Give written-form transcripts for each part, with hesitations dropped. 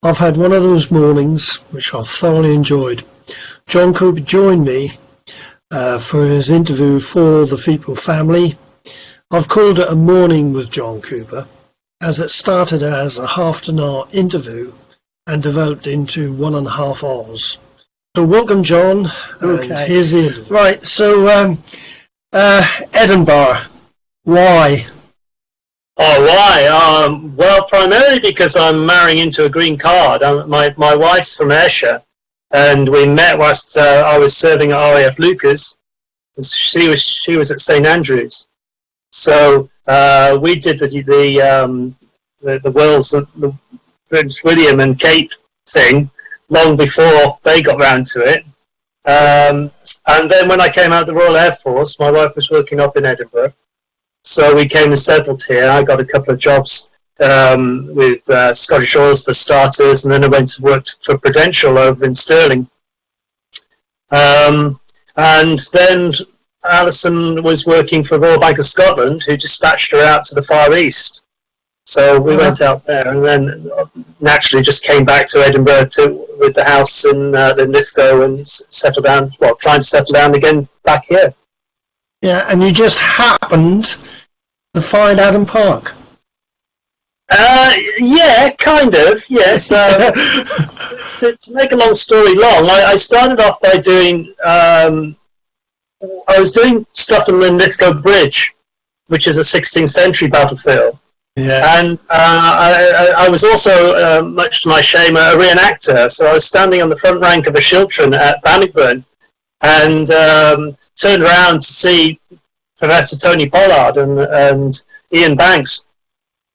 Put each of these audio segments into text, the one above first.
I've had one of those mornings which I've thoroughly enjoyed. Jon Cooper joined me for his interview for the FEPOW Family. I've called it a morning with Jon Cooper, as it started as a half an hour interview and developed into 1.5 hours. So welcome, Jon. Okay. And here's the interview. Right, so Edinburgh, why? Oh, why? Well, primarily because I'm marrying into a green card. My wife's from Ayrshire, and we met whilst I was serving at RAF Lucas. She was at St Andrews, so we did the Wales, the Prince William and Kate thing long before they got round to it. And then when I came out of the Royal Air Force, my wife was working up in Edinburgh. So we came and settled here. I got a couple of jobs with Scottish Oils for starters, and then I went to work for Prudential over in Stirling. And then Alison was working for Royal Bank of Scotland, who dispatched her out to the Far East. So we went out there, and then naturally just came back to Edinburgh with the house in Lithgow and settled down. Well, trying to settle down again back here. Yeah, and you just happened to find Adam Park. Yeah, kind of, yes. To make a long story long, I started off by doing, I was doing stuff in the Lithgow Bridge, which is a 16th century battlefield. Yeah. And I was also, much to my shame, a reenactor. So I was standing on the front rank of a Shiltron at Bannockburn, and turned around to see Professor Tony Pollard and Ian Banks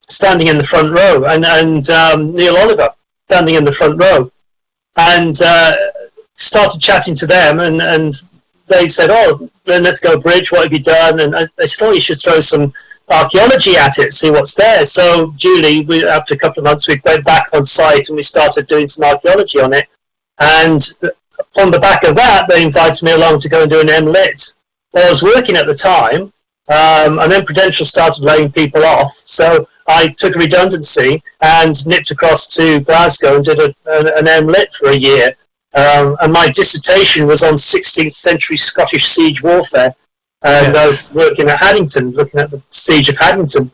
standing in the front row, and Neil Oliver standing in the front row, and started chatting to them, and they said, "Oh, then let's go bridge. What have you done?" And they said, "Oh, you should throw some archaeology at it, see what's there." So duly, after a couple of months, we went back on site and we started doing some archaeology on it, and on the back of that, they invited me along to go and do an MLit. Well, I was working at the time, and then Prudential started laying people off, so I took a redundancy and nipped across to Glasgow and did an MLit for a year. And my dissertation was on 16th century Scottish siege warfare, and I was working at Haddington, looking at the siege of Haddington.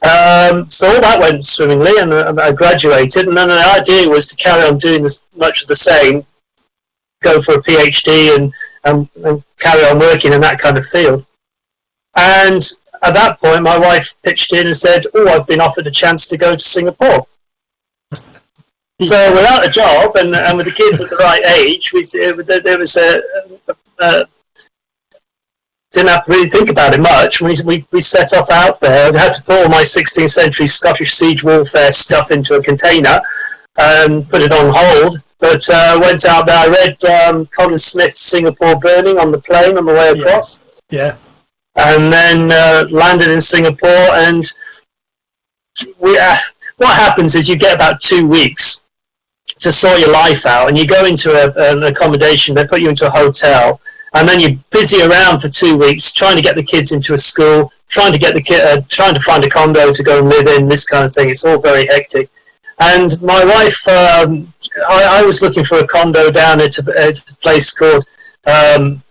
So all that went swimmingly, and I graduated, and then the idea was to carry on doing much of the same, go for a PhD and carry on working in that kind of field. And at that point, my wife pitched in and said, "Oh, I've been offered a chance to go to Singapore." So without a job and with the kids at the right age, there was didn't have to really think about it much. We set off out there. I had to put all my 16th century Scottish siege warfare stuff into a container and put it on hold. But went out there. I read Colin Smith's Singapore Burning on the plane on the way across. Yeah. And then landed in Singapore. And what happens is you get about 2 weeks to sort your life out, and you go into an accommodation. They put you into a hotel, and then you're busy around for 2 weeks trying to get the kids into a school, trying to find a condo to go and live in. This kind of thing. It's all very hectic. And my wife, I was looking for a condo down at a place called, down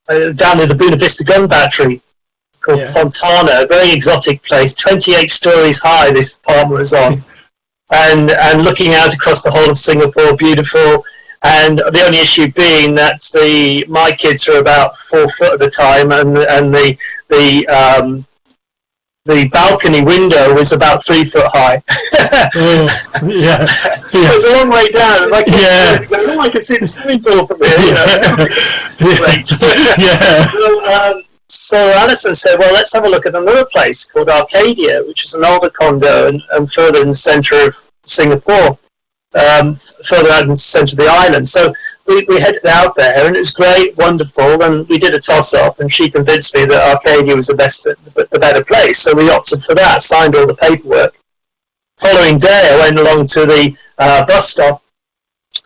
near the Buena Vista Gun Battery, called Fontana, a very exotic place, 28 stories high this apartment was on, and looking out across the whole of Singapore, beautiful. And the only issue being that my kids are about 4 foot at the time, and the balcony window was about 3 foot high. It was a long way down. It was like, I can see the swimming pool from here. Great. So Alison said, "Well, let's have a look at another place called Arcadia, which is an older condo and further in the centre of Singapore, further out in the centre of the island." So we headed out there, and it was great, wonderful, and we did a toss-up, and she convinced me that Arcadia was the better place, so we opted for that, signed all the paperwork. Following day, I went along to the bus stop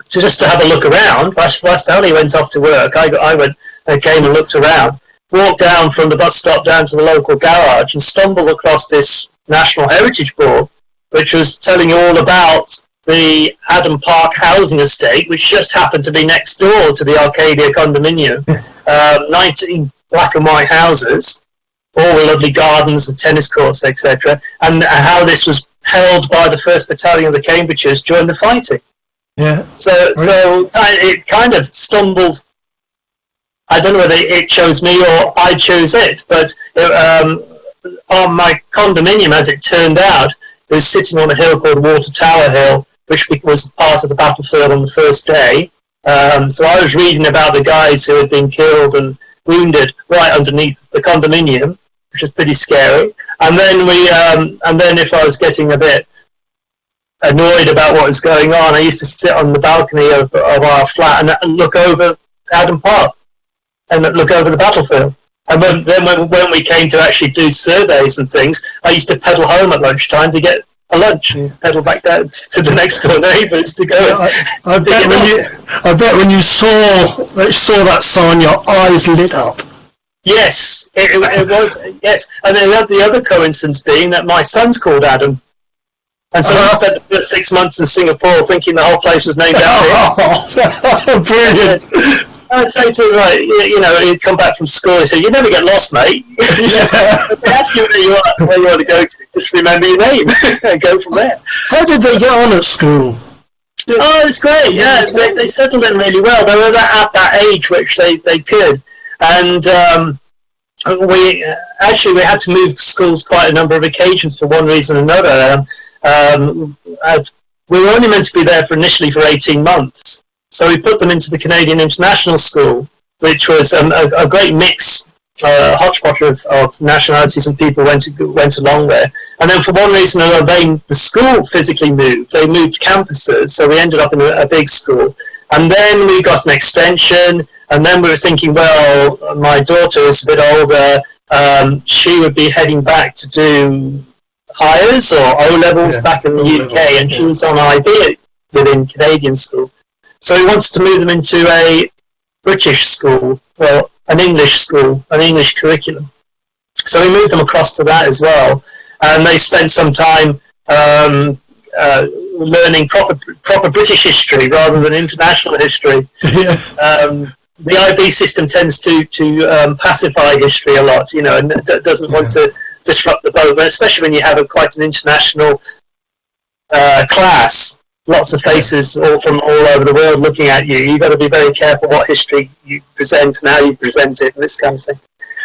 just to have a look around. Whilst Ali went off to work, I went and came and looked around, walked down from the bus stop down to the local garage, and stumbled across this National Heritage Board, which was telling you all about the Adam Park housing estate, which just happened to be next door to the Arcadia condominium. 19 black and white houses, all with lovely gardens and tennis courts, etc., and how this was held by the 1st Battalion of the Cambridgers during the fighting. Yeah. So it kind of stumbled. I don't know whether it chose me or I chose it, but on my condominium, as it turned out, it was sitting on a hill called Water Tower Hill, which was part of the battlefield on the first day. So I was reading about the guys who had been killed and wounded right underneath the condominium, which was pretty scary. And then and then if I was getting a bit annoyed about what was going on, I used to sit on the balcony of our flat and look over Adam Park and look over the battlefield. And when we came to actually do surveys and things, I used to pedal home at lunchtime to get a lunch, pedal back down to the next door neighbours to go. I bet when you saw that sign, your eyes lit up. Yes, it was. Yes, and then the other coincidence being that my son's called Adam, and so I spent the first 6 months in Singapore thinking the whole place was named after him. Brilliant. I'd say to him, like, he'd come back from school, he said, "You never get lost, mate. If they ask you where you want to go to, just remember your name and go from there." How did they get on at school? Oh, it was great, yeah. They settled in really well. They were at that age which they could. And we had to move schools quite a number of occasions for one reason or another. We were only meant to be there initially for 18 months. So we put them into the Canadian International School, which was a great mix, hodgepodge of nationalities and people went along there. And then for one reason or another, the school physically moved. They moved campuses, so we ended up in a big school. And then we got an extension, and then we were thinking, well, my daughter is a bit older. She would be heading back to do Highers or O-levels back in the UK, and she was on IB within Canadian school. So we wanted to move them into a British school, well, an English school, an English curriculum. So we moved them across to that as well, and they spent some time learning proper British history rather than international history. The IB system tends to pacify history a lot, and doesn't want to disrupt the boat, but especially when you have quite an international class. Lots of faces all from all over the world looking at you. You've got to be very careful what history you present and how you present it and this kind of thing.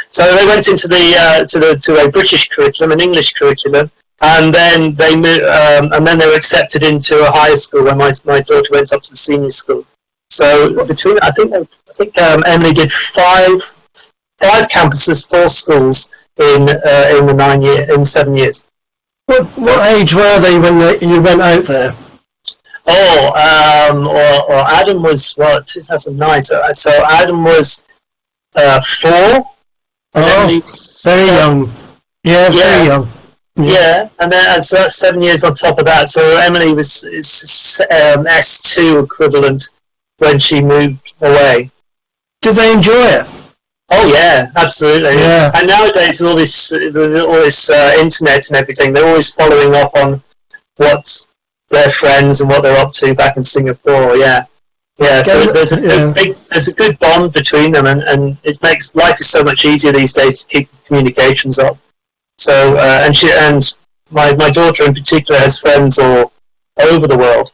So they went into to a British curriculum, an English curriculum, and then they were accepted into a higher school when my daughter went up to the senior school. So between I think Emily did five campuses, 4 schools in the 7 years. What age were they when you went out there? Or Adam was 2009. So Adam was 4. Oh, very young. Yeah, very young. Yeah, and so that's 7 years on top of that. So Emily is S2 equivalent when she moved away. Did they enjoy it? Oh yeah, absolutely. Yeah. And nowadays with all this internet and everything, they're always following up on what their friends and what they're up to back in Singapore. Yeah. So there's a good bond between them, and it makes life is so much easier these days to keep communications up. So and my daughter in particular has friends all over the world,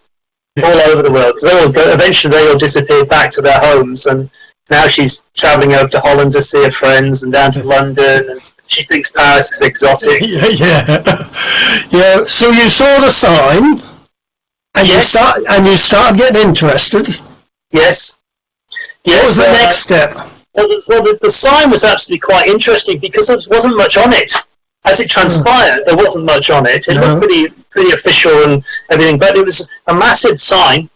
because eventually they all disappeared back to their homes, and now she's travelling over to Holland to see her friends and down to London, and she thinks Paris is exotic. Yeah. So you saw the sign, and you started getting interested. Yes. What was the next step? Well, the sign was absolutely quite interesting because there wasn't much on it. As it transpired, there wasn't much on it. It looked pretty official and everything, but it was a massive sign,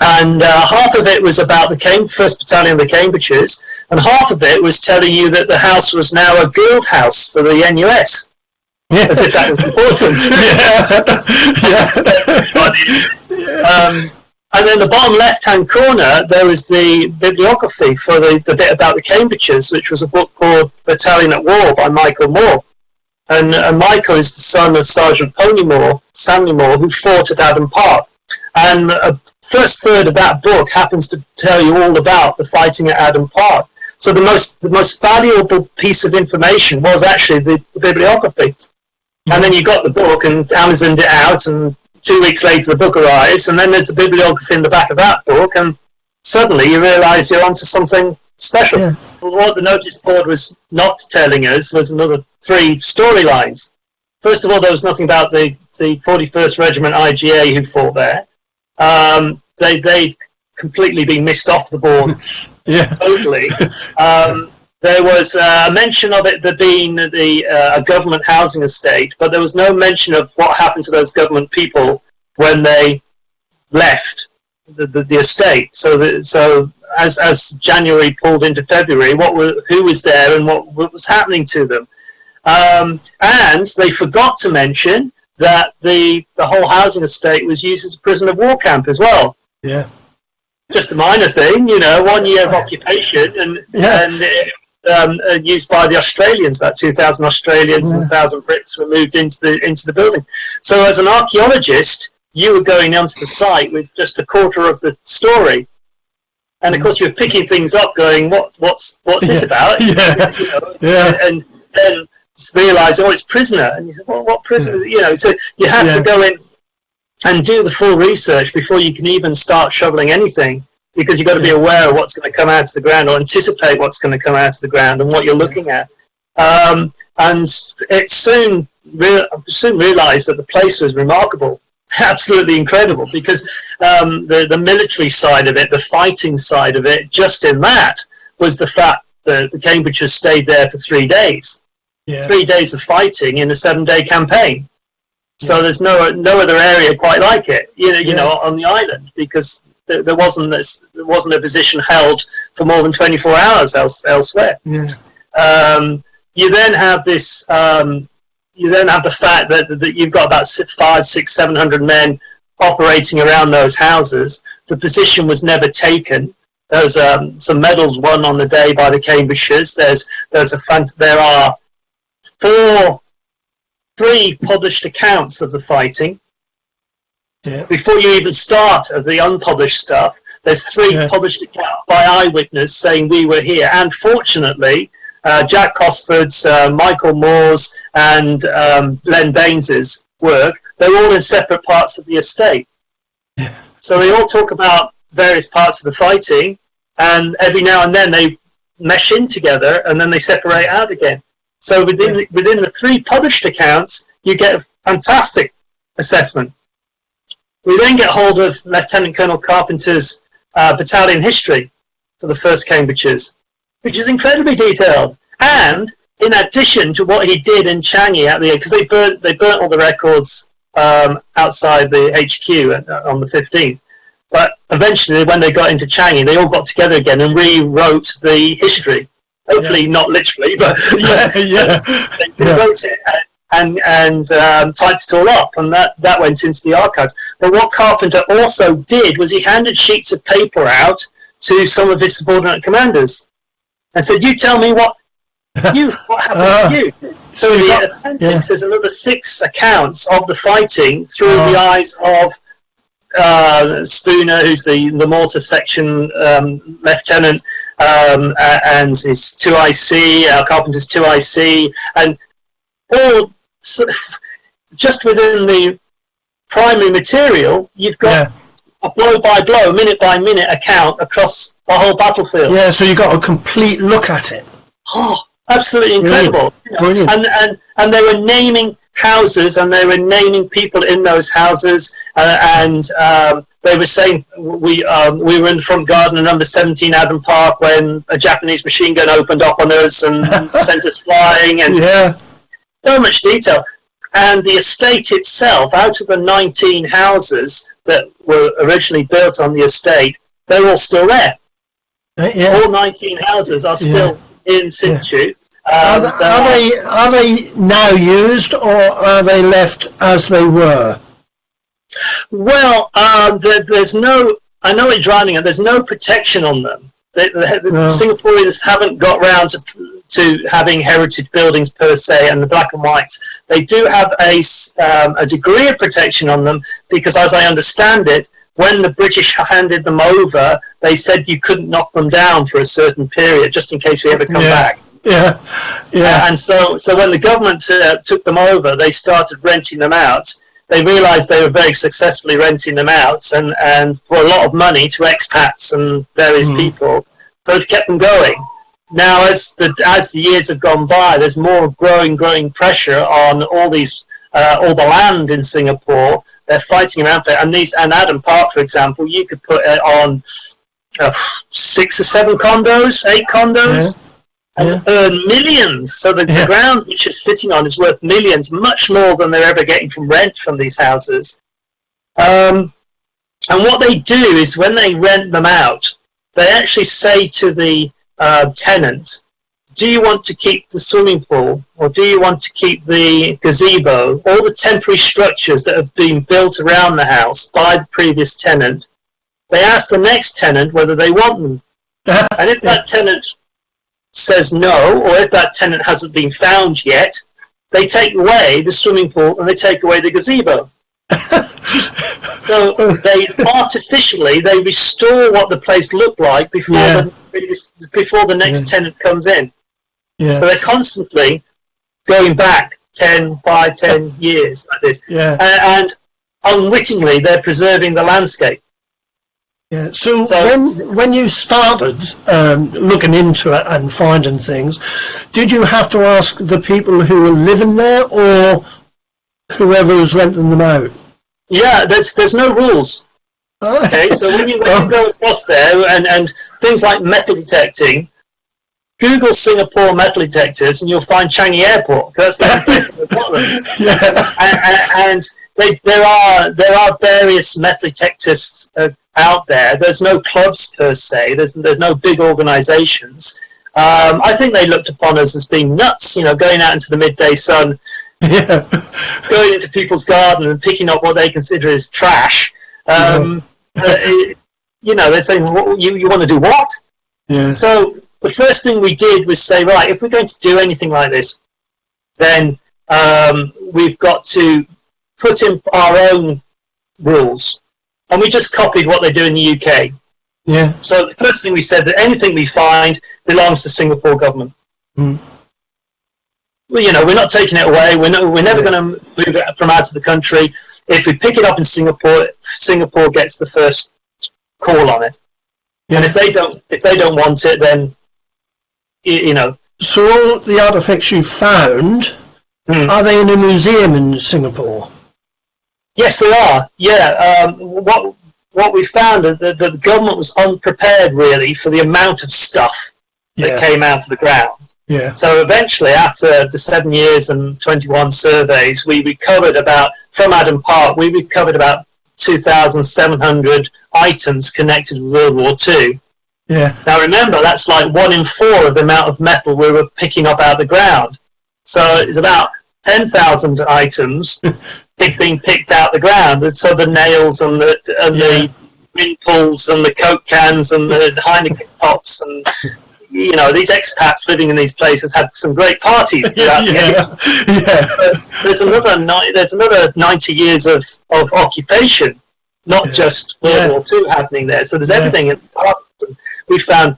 and half of it was about the 1st Battalion of the Cambridgers, and half of it was telling you that the house was now a guild house for the NUS. Yeah. As if that was important. And then the bottom left-hand corner, there was the bibliography for the bit about the Cambridgers, which was a book called Battalion at War by Michael Moore. And Michael is the son of Sergeant Stanley Moore, who fought at Adam Park. And the first third of that book happens to tell you all about the fighting at Adam Park. So the most valuable piece of information was actually the bibliography. And then you got the book and Amazoned it out, and 2 weeks later the book arrives, and then there's the bibliography in the back of that book, and suddenly you realise you're onto something special. Yeah. What the notice board was not telling us was another 3 storylines. First of all, there was nothing about the 41st Regiment IGA who fought there. They'd completely been missed off the board. Yeah. Totally. There was a mention of it there being a government housing estate, but there was no mention of what happened to those government people when they left the estate. So as January pulled into February, who was there and what was happening to them? And they forgot to mention that the whole housing estate was used as a prisoner of war camp as well. Yeah. Just a minor thing, 1 year of occupation, and used by the Australians. About 2,000 Australians and 1,000 Brits were moved into the building. So as an archaeologist, you were going onto the site with just a quarter of the story, and of course you were picking things up, going, "What's this about?" And then realise, it's prisoner, and you say, "Well, what prisoner?" So you have to go in and do the full research before you can even start shoveling anything, because you've got to be aware of what's going to come out of the ground, or anticipate what's going to come out of the ground and what you're looking at. And it soon realised that the place was remarkable, absolutely incredible, because the military side of it, the fighting side of it, just in that was the fact that the Cambridgers stayed there for 3 days. 3 days of fighting in a 7-day campaign. So there's no other area quite like it, on the island, because there wasn't a position held for more than 24 hours elsewhere. Yeah. You then have this. You then have the fact that you've got about 500, 600, 700 men operating around those houses. The position was never taken. There's some medals won on the day by the Cambridgeshires. There are 3 published accounts of the fighting. Yeah. Before you even start the unpublished stuff, there's 3 published accounts by eyewitness saying we were here. And fortunately, Jack Cosford's, Michael Moore's, and Len Baines's work, they're all in separate parts of the estate. Yeah. So they all talk about various parts of the fighting, and every now and then they mesh in together, and then they separate out again. So within the 3 published accounts, you get a fantastic assessment. We then get hold of Lieutenant Colonel Carpenter's battalion history for the 1st Cambridgeshires, which is incredibly detailed. And in addition to what he did in Changi, because they burnt all the records outside the HQ on the 15th. But eventually, when they got into Changi, they all got together again and rewrote the history. Hopefully not literally, but they rewrote it and typed it all up, and that went into the archives. But what Carpenter also did was he handed sheets of paper out to some of his subordinate commanders and said, "You tell me what happened to you." So the appendix, there's another 6 accounts of the fighting through the eyes of Spooner, who's the mortar section lieutenant, and his 2IC, Carpenter's 2IC, and all just within the primary material, you've got a blow-by-blow, minute-by-minute account across the whole battlefield. Yeah, so you got a complete look at it. Oh, absolutely incredible! Brilliant. And they were naming houses, and they were naming people in those houses, and they were saying we were in the front garden of number 17 Adam Park when a Japanese machine gun opened up on us and sent us flying, and so much detail. And the estate itself, out of the 19 houses that were originally built on the estate, they're all still there. All 19 houses are still in situ. Are they now used, or are they left as they were? Well, there's no. I know it's driving it. There's no protection on them. The Singaporeans haven't got round to having heritage buildings per se, and the black and whites. They do have a degree of protection on them because, as I understand it, when the British handed them over, they said you couldn't knock them down for a certain period, just in case we ever come back. Yeah, yeah. And so when the government took them over, they started renting them out. They realised they were very successfully renting them out, and for a lot of money to expats and various people, so it kept them going. Now, as the years have gone by, there's more growing pressure on all the land in Singapore. They're fighting around for it, and Adam Park, for example, you could put it on 6 or 7 condos, 8 condos. Yeah. And earn millions. So the ground which it's sitting on is worth millions, much more than they're ever getting from rent from these houses. And what they do is when they rent them out, they actually say to the tenant, do you want to keep the swimming pool, or do you want to keep the gazebo, all the temporary structures that have been built around the house by the previous tenant? They ask the next tenant whether they want them. And if that tenant says no, or if that tenant hasn't been found yet, they take away the swimming pool and they take away the gazebo. So they artificially restore what the place looked like before the next tenant comes in. Yeah. So they're constantly going back 10 years like this. Yeah. And unwittingly they're preserving the landscape. Yeah. So when you started looking into it and finding things, did you have to ask the people who were living there or whoever was renting them out? Yeah, there's no rules. Oh. Okay, so when you go across there and things like metal detecting, Google Singapore metal detectors and you'll find Changi Airport. That's the place at the bottom. Yeah. And there are various metal detectors out there. There's no clubs per se. There's no big organisations. I think they looked upon us as being nuts, going out into the midday sun, going into people's garden and picking up what they consider as trash. They're saying, you want to do what? Yeah. So the first thing we did was say, right, if we're going to do anything like this, then we've got to put in our own rules. And we just copied what they do in the UK. Yeah. So the first thing we said, that anything we find belongs to the Singapore government. Mm. Well, we're not taking it away. We're never going to move it from out of the country. If we pick it up in Singapore, Singapore gets the first call on it. Yeah. And if they don't want it, then So all the artifacts you found, are they in a museum in Singapore? Yes, they are. Yeah. What we found is that the government was unprepared really for the amount of stuff that came out of the ground. Yeah. So eventually, after the 7 years and 21 surveys, we recovered from Adam Park, 2,700 items connected with World War II. Yeah. Now remember, that's like 1 in 4 of the amount of metal we were picking up out of the ground. So it's about 10,000 items being picked out the ground. And so the nails and the wind pulls and the Coke cans and the Heineken tops and these expats living in these places had some great parties throughout the year. Yeah. There's another 90 years of occupation, not just World War II happening there. So there's everything in the park. We found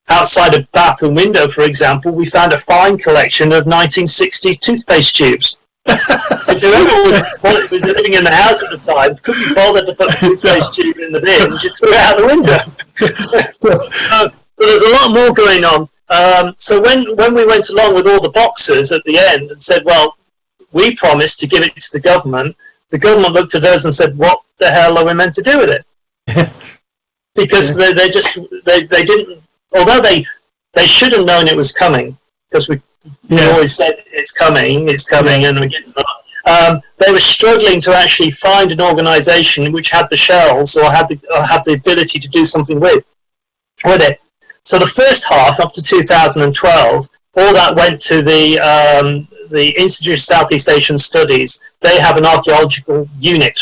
outside a bathroom window, for example, we found a fine collection of 1960 toothpaste tubes. And whoever was living in the house at the time couldn't be bothered to put the toothpaste tube in the bin, just threw it out the window. So there's a lot more going on. So when we went along with all the boxes at the end and said, well, we promised to give it to the government looked at us and said, what the hell are we meant to do with it? Because they didn't, although they should have known it was coming, because we always said it's coming, and we're getting they were struggling to actually find an organisation which had the shells or had the ability to do something with it. So the first half, up to 2012, all that went to the Institute of Southeast Asian Studies. They have an archaeological unit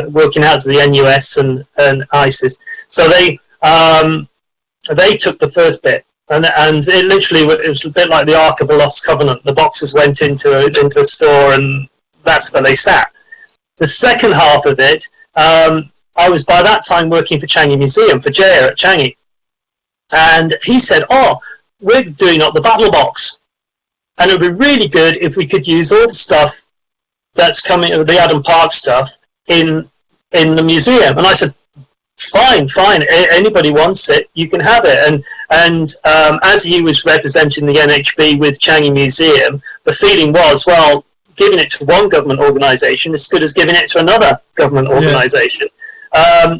working out of the NUS and ISIS. So they took the first bit, and it literally was a bit like the Ark of the Lost Covenant. The boxes went into a store, and that's where they sat. The second half of it, I was by that time working for Changi Museum, for Jaya at Changi. And he said, oh, we're doing up the battle box. And it would be really good if we could use all the stuff that's coming, the Adam Park stuff, in the museum. And I said, fine, anybody wants it, you can have it. And as he was representing the NHB with Changi Museum, the feeling was, well, giving it to one government organisation is as good as giving it to another government organisation.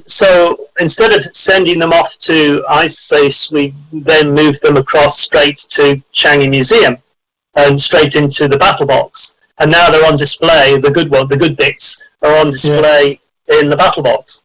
So instead of sending them off to ISIS, we then moved them across straight to Changi Museum and straight into the battle box. And now they're on display, the good bits are on display in the battle box.